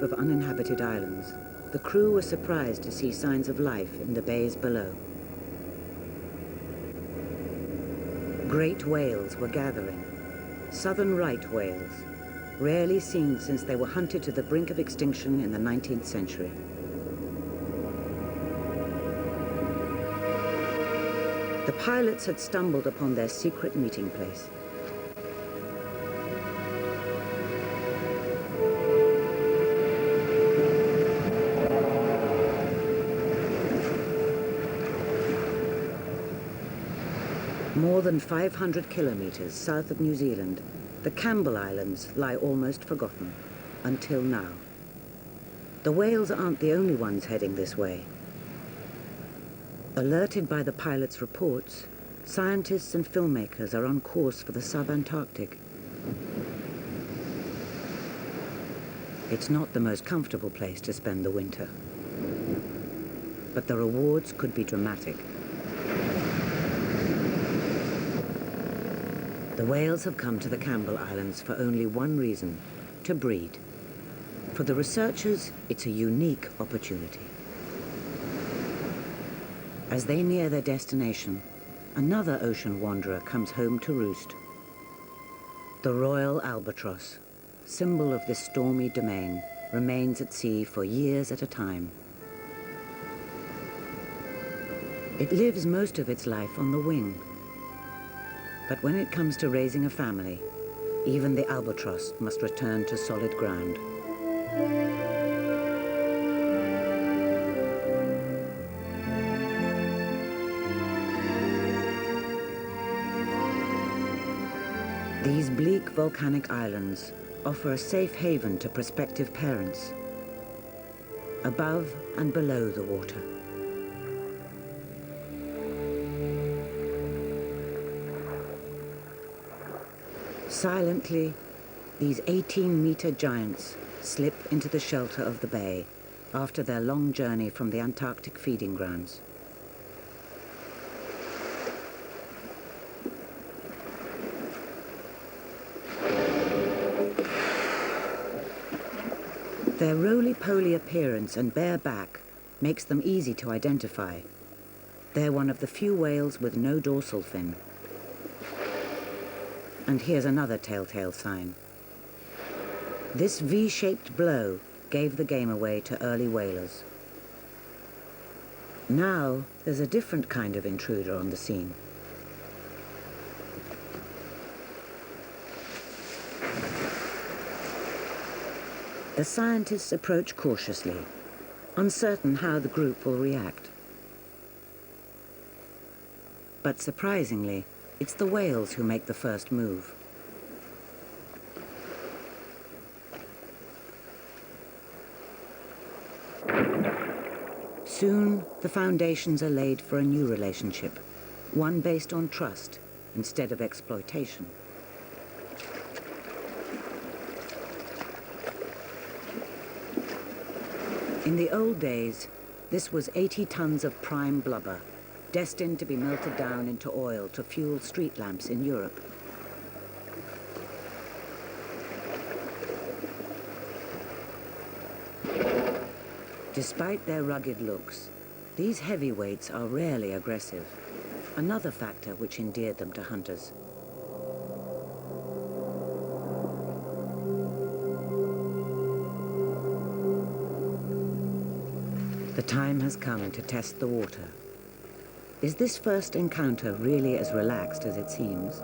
of uninhabited islands, the crew were surprised to see signs of life in the bays below. Great whales were gathering, southern right whales, rarely seen since they were hunted to the brink of extinction in the 19th century. The pilots had stumbled upon their secret meeting place. More than 500 kilometers south of New Zealand, the Campbell Islands lie almost forgotten, until now. The whales aren't the only ones heading this way. Alerted by the pilots' reports, scientists and filmmakers are on course for the sub-Antarctic. It's not the most comfortable place to spend the winter, but the rewards could be dramatic. The whales have come to the Campbell Islands for only one reason: to breed. For the researchers, it's a unique opportunity. As they near their destination, another ocean wanderer comes home to roost. The Royal Albatross, symbol of this stormy domain, remains at sea for years at a time. It lives most of its life on the wing. But when it comes to raising a family, even the albatross must return to solid ground. These bleak volcanic islands offer a safe haven to prospective parents, above and below the water. Silently, these 18-meter giants slip into the shelter of the bay after their long journey from the Antarctic feeding grounds. Their roly-poly appearance and bare back makes them easy to identify. They're one of the few whales with no dorsal fin. And here's another telltale sign. This V-shaped blow gave the game away to early whalers. Now, there's a different kind of intruder on the scene. The scientists approach cautiously, uncertain how the group will react. But surprisingly, it's the whales who make the first move. Soon, the foundations are laid for a new relationship, one based on trust instead of exploitation. In the old days, this was 80 tons of prime blubber, destined to be melted down into oil to fuel street lamps in Europe. Despite their rugged looks, these heavyweights are rarely aggressive, another factor which endeared them to hunters. The time has come to test the water. Is this first encounter really as relaxed as it seems?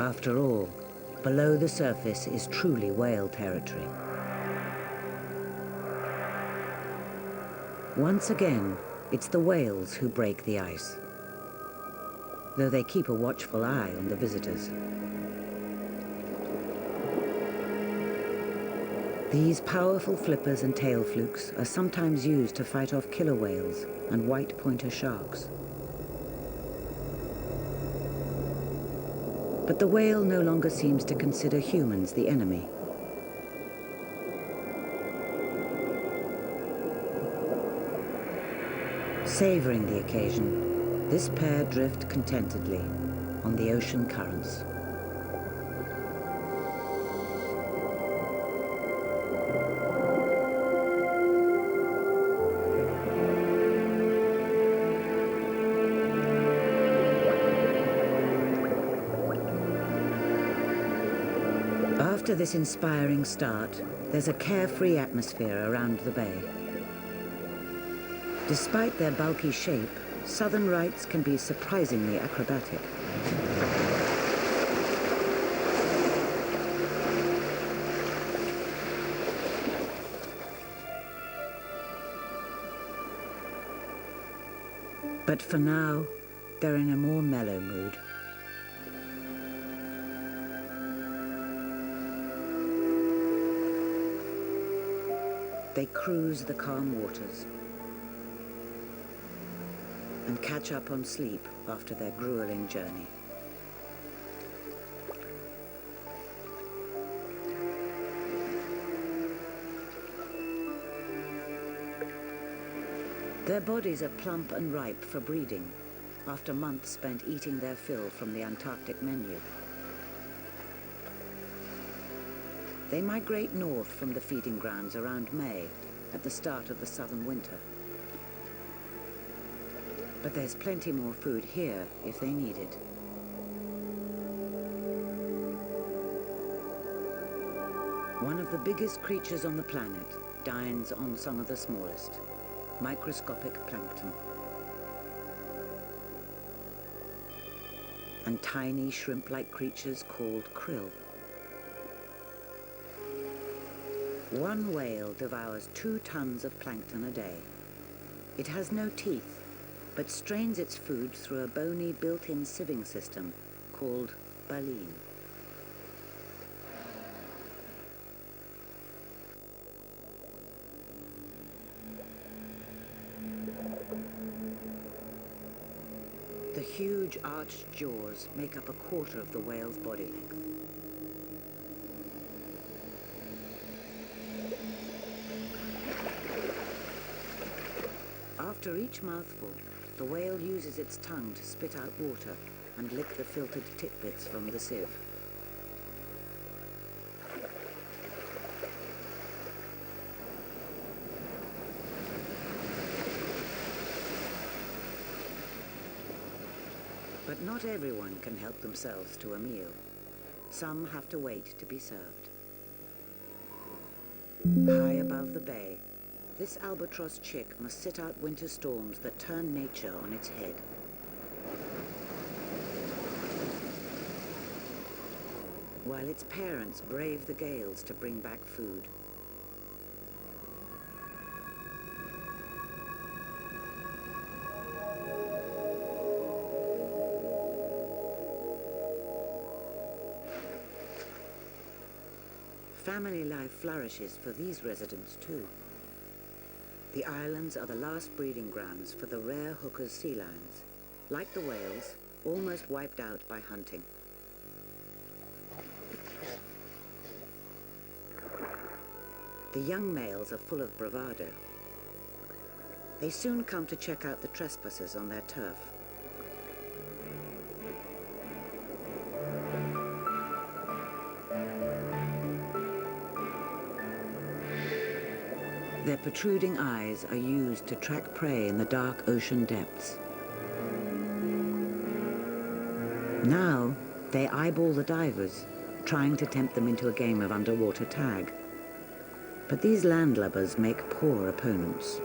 After all, below the surface is truly whale territory. Once again, it's the whales who break the ice, though they keep a watchful eye on the visitors. These powerful flippers and tail flukes are sometimes used to fight off killer whales and white pointer sharks. But the whale no longer seems to consider humans the enemy. Savoring the occasion, This pair drift contentedly on the ocean currents. After this inspiring start, there's a carefree atmosphere around the bay. Despite their bulky shape, southern rights can be surprisingly acrobatic. But for now, they're in a more mellow mood. They cruise the calm waters and catch up on sleep after their grueling journey. Their bodies are plump and ripe for breeding after months spent eating their fill from the Antarctic menu. They migrate north from the feeding grounds around May, at the start of the southern winter. But there's plenty more food here if they need it. One of the biggest creatures on the planet dines on some of the smallest, microscopic plankton. And tiny shrimp-like creatures called krill. One whale devours 2 tons of plankton a day. It has no teeth, but strains its food through a bony built-in sieving system called baleen. The huge arched jaws make up a quarter of the whale's body length. After each mouthful, the whale uses its tongue to spit out water and lick the filtered tidbits from the sieve. But not everyone can help themselves to a meal. Some have to wait to be served. High above the bay, this albatross chick must sit out winter storms that turn nature on its head. While its parents brave the gales to bring back food. Family life flourishes for these residents too. The islands are the last breeding grounds for the rare Hooker's sea lions, like the whales, almost wiped out by hunting. The young males are full of bravado. They soon come to check out the trespassers on their turf. Their protruding eyes are used to track prey in the dark ocean depths. Now, they eyeball the divers, trying to tempt them into a game of underwater tag. But these landlubbers make poor opponents.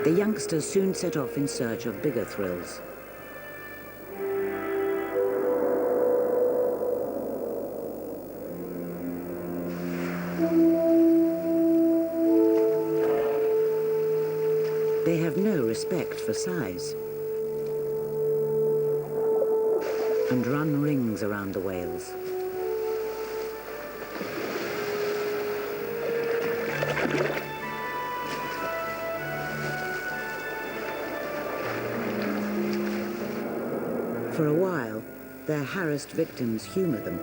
The youngsters soon set off in search of bigger thrills. They have no respect for size and run rings around the whales. For a while, their harassed victims humor them.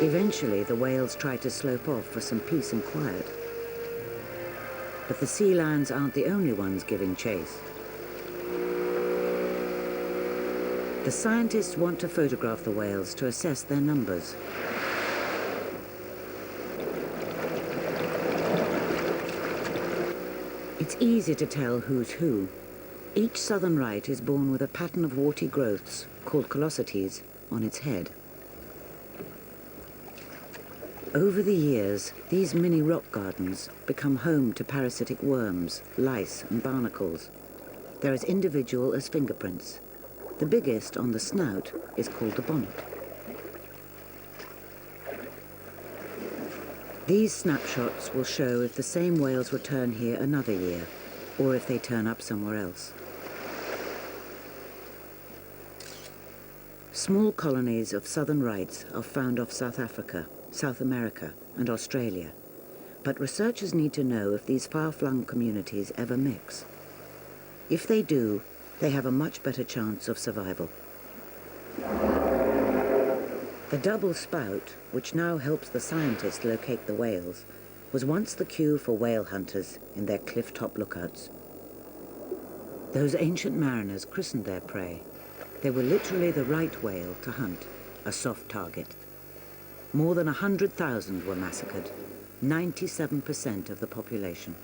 Eventually, the whales try to slope off for some peace and quiet. But the sea lions aren't the only ones giving chase. The scientists want to photograph the whales to assess their numbers. It's easy to tell who's who. Each southern right is born with a pattern of warty growths, called callosities, on its head. Over the years, these mini rock gardens become home to parasitic worms, lice and barnacles. They're as individual as fingerprints. The biggest, on the snout, is called the bonnet. These snapshots will show if the same whales return here another year, or if they turn up somewhere else. Small colonies of southern rights are found off South Africa, South America, and Australia, but researchers need to know if these far-flung communities ever mix. If they do, they have a much better chance of survival. The double spout, which now helps the scientists locate the whales, was once the cue for whale hunters in their cliff-top lookouts. Those ancient mariners christened their prey. They were literally the right whale to hunt, a soft target. More than 100,000 were massacred, 97% of the population.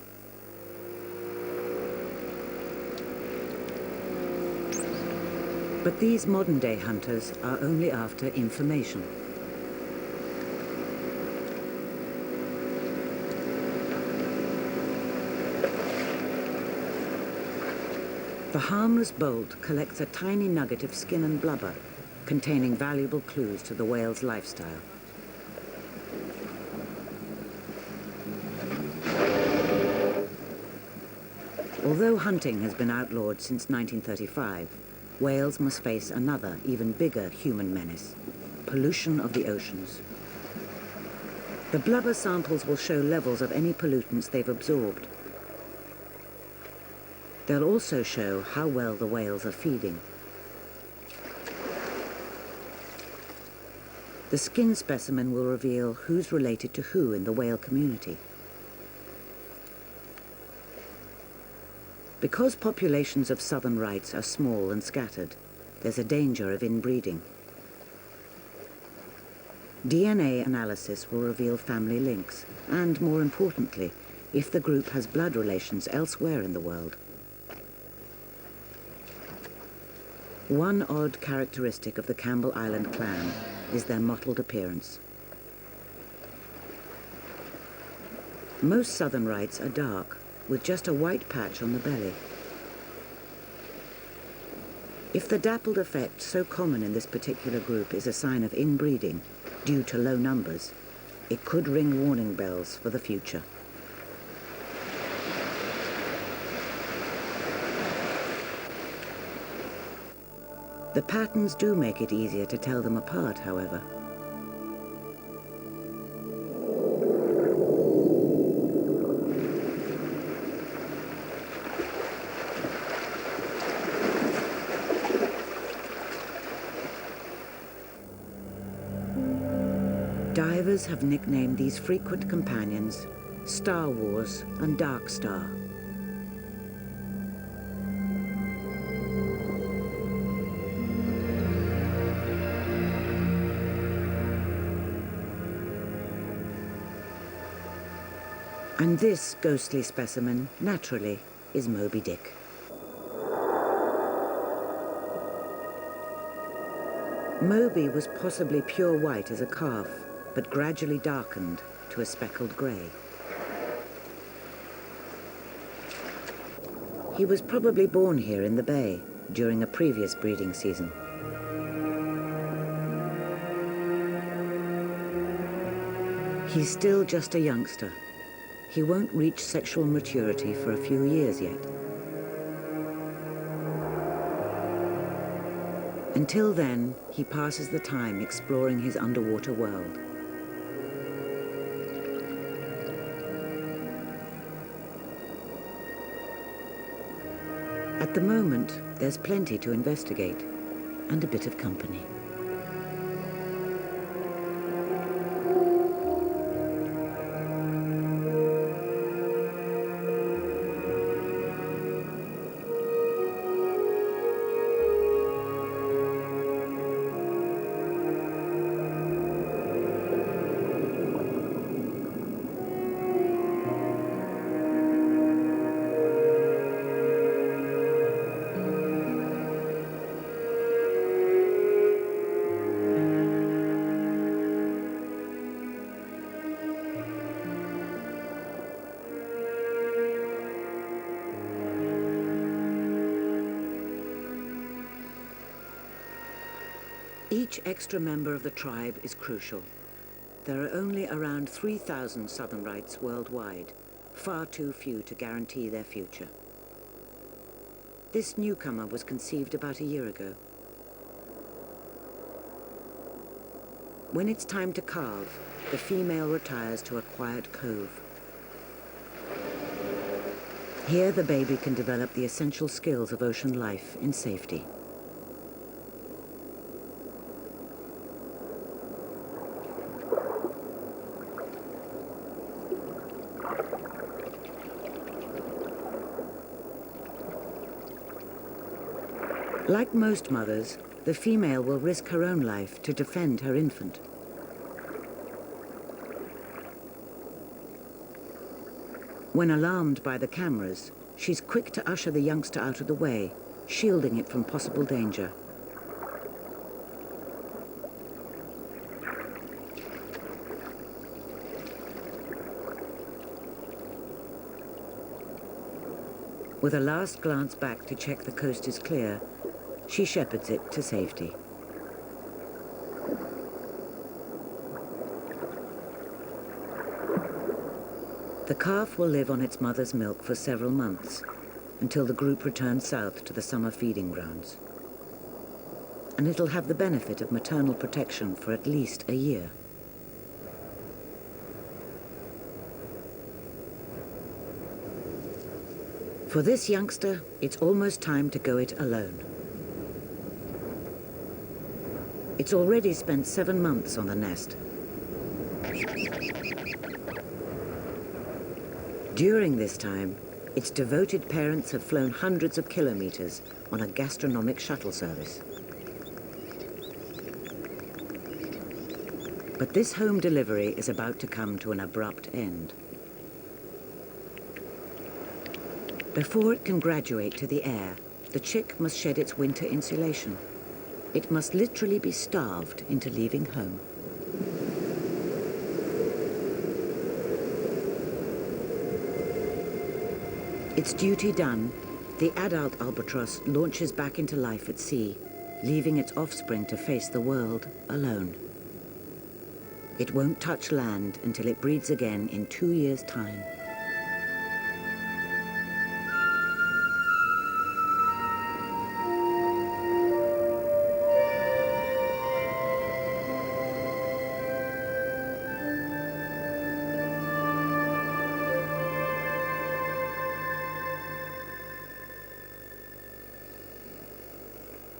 But these modern-day hunters are only after information. The harmless bolt collects a tiny nugget of skin and blubber, containing valuable clues to the whale's lifestyle. Although hunting has been outlawed since 1935, whales must face another, even bigger human menace: pollution of the oceans. The blubber samples will show levels of any pollutants they've absorbed. They'll also show how well the whales are feeding. The skin specimen will reveal who's related to who in the whale community. Because populations of southern rights are small and scattered, there's a danger of inbreeding. DNA analysis will reveal family links, and more importantly, if the group has blood relations elsewhere in the world. One odd characteristic of the Campbell Island clan is their mottled appearance. Most southern rights are dark, with just a white patch on the belly. If the dappled effect so common in this particular group is a sign of inbreeding due to low numbers, it could ring warning bells for the future. The patterns do make it easier to tell them apart, however. Divers have nicknamed these frequent companions Star Wars and Dark Star. And this ghostly specimen, naturally, is Moby Dick. Moby was possibly pure white as a calf, but gradually darkened to a speckled grey. He was probably born here in the bay during a previous breeding season. He's still just a youngster. He won't reach sexual maturity for a few years yet. Until then, he passes the time exploring his underwater world. At the moment, there's plenty to investigate and a bit of company. Each extra member of the tribe is crucial. There are only around 3,000 southern rights worldwide, far too few to guarantee their future. This newcomer was conceived about a year ago. When it's time to calve, the female retires to a quiet cove. Here the baby can develop the essential skills of ocean life in safety. Like most mothers, the female will risk her own life to defend her infant. When alarmed by the cameras, she's quick to usher the youngster out of the way, shielding it from possible danger. With a last glance back to check the coast is clear, she shepherds it to safety. The calf will live on its mother's milk for several months, until the group returns south to the summer feeding grounds. And it'll have the benefit of maternal protection for at least a year. For this youngster, it's almost time to go it alone. It's already spent 7 months on the nest. During this time, its devoted parents have flown hundreds of kilometers on a gastronomic shuttle service. But this home delivery is about to come to an abrupt end. Before it can graduate to the air, the chick must shed its winter insulation. It must literally be starved into leaving home. Its duty done, the adult albatross launches back into life at sea, leaving its offspring to face the world alone. It won't touch land until it breeds again in 2 years' time.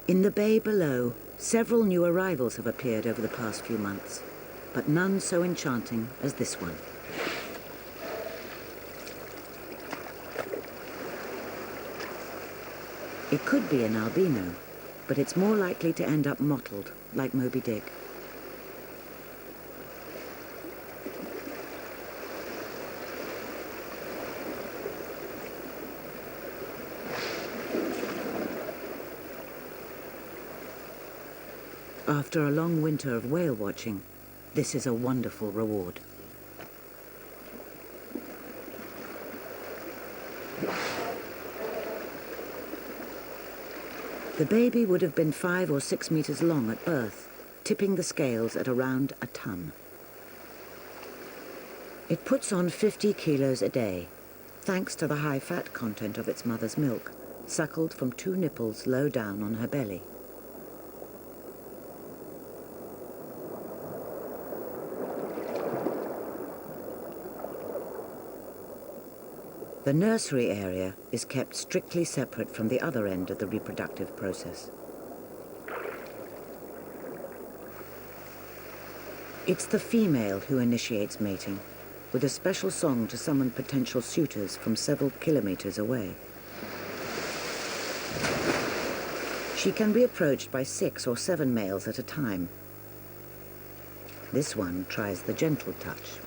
In the bay below, several new arrivals have appeared over the past few months, but none so enchanting as this one. It could be an albino, but it's more likely to end up mottled, like Moby Dick. After a long winter of whale watching, this is a wonderful reward. The baby would have been 5 or 6 meters long at birth, tipping the scales at around a ton. It puts on 50 kilos a day, thanks to the high fat content of its mother's milk, suckled from 2 nipples low down on her belly. The nursery area is kept strictly separate from the other end of the reproductive process. It's the female who initiates mating, with a special song to summon potential suitors from several kilometers away. She can be approached by 6 or 7 males at a time. This one tries the gentle touch.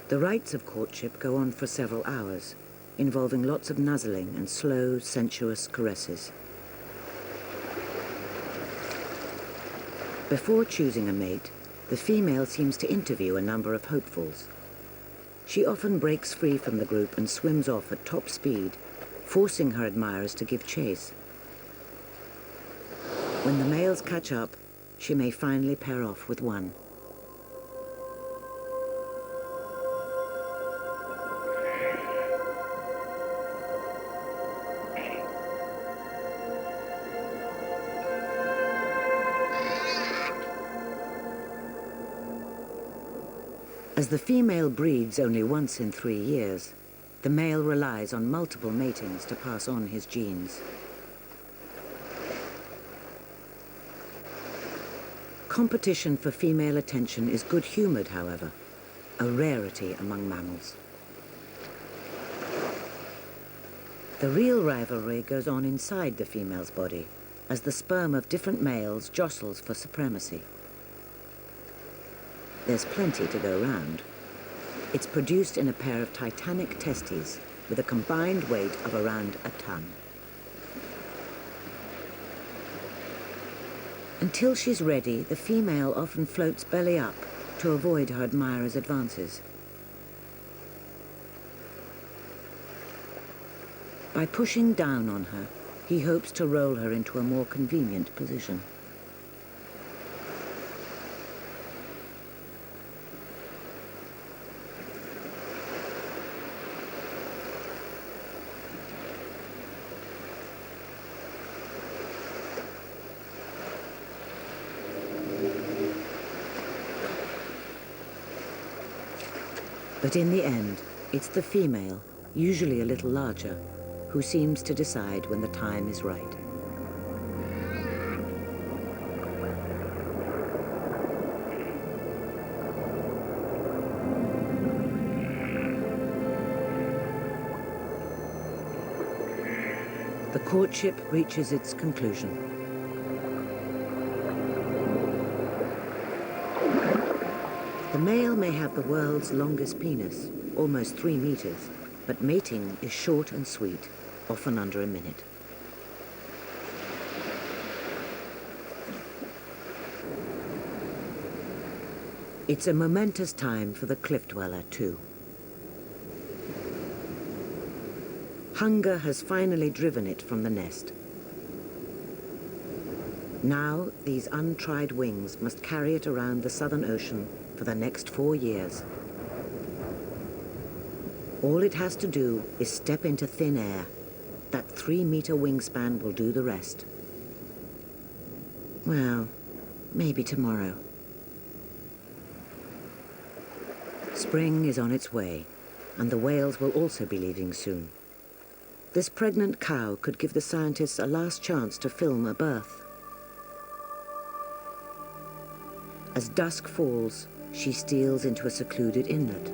The rites of courtship go on for several hours, involving lots of nuzzling and slow, sensuous caresses. Before choosing a mate, the female seems to interview a number of hopefuls. She often breaks free from the group and swims off at top speed, forcing her admirers to give chase. When the males catch up, she may finally pair off with one. As the female breeds only once in 3 years, the male relies on multiple matings to pass on his genes. Competition for female attention is good-humored, however, a rarity among mammals. The real rivalry goes on inside the female's body, as the sperm of different males jostles for supremacy. There's plenty to go round. It's produced in a pair of titanic testes with a combined weight of around a ton. Until she's ready, the female often floats belly up to avoid her admirer's advances. By pushing down on her, he hopes to roll her into a more convenient position. But in the end, it's the female, usually a little larger, who seems to decide when the time is right. The courtship reaches its conclusion. The male may have the world's longest penis, almost 3 meters, but mating is short and sweet, often under a minute. It's a momentous time for the cliff dweller, too. Hunger has finally driven it from the nest. Now, these untried wings must carry it around the Southern Ocean for the next 4 years. All it has to do is step into thin air. That 3-meter wingspan will do the rest. Well, maybe tomorrow. Spring is on its way, and the whales will also be leaving soon. This pregnant cow could give the scientists a last chance to film a birth. As dusk falls, she steals into a secluded inlet.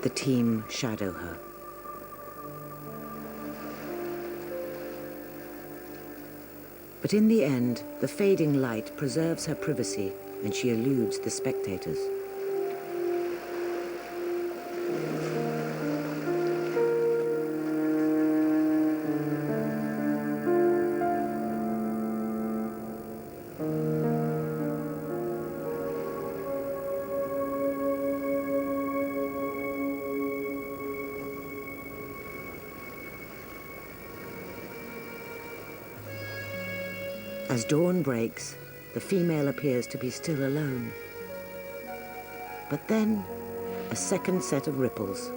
The team shadow her. But in the end, the fading light preserves her privacy and she eludes the spectators. As dawn breaks, the female appears to be still alone. But then, a second set of ripples.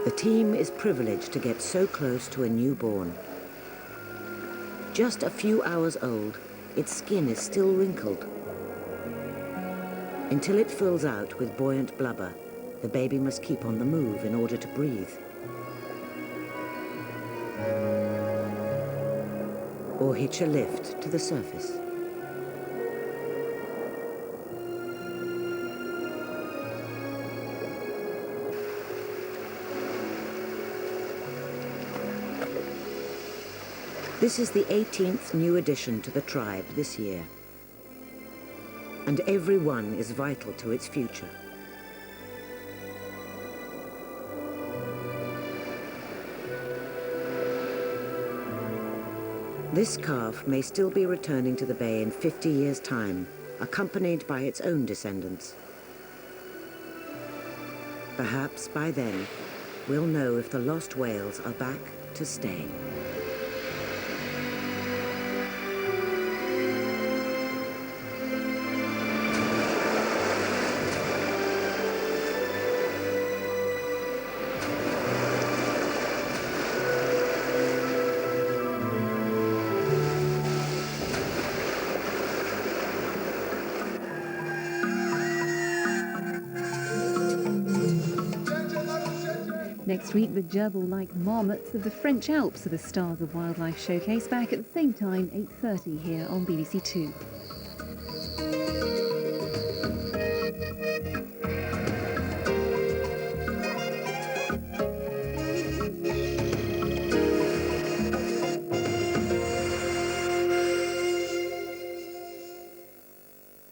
The team is privileged to get so close to a newborn. Just a few hours old, its skin is still wrinkled. Until it fills out with buoyant blubber, the baby must keep on the move in order to breathe. Or hitch a lift to the surface. This is the 18th new addition to the tribe this year. And every one is vital to its future. This calf may still be returning to the bay in 50 years' time, accompanied by its own descendants. Perhaps by then, we'll know if the lost whales are back to stay. Next week, the gerbil-like marmots of the French Alps are the stars of Wildlife Showcase, back at the same time, 8:30 here on BBC Two.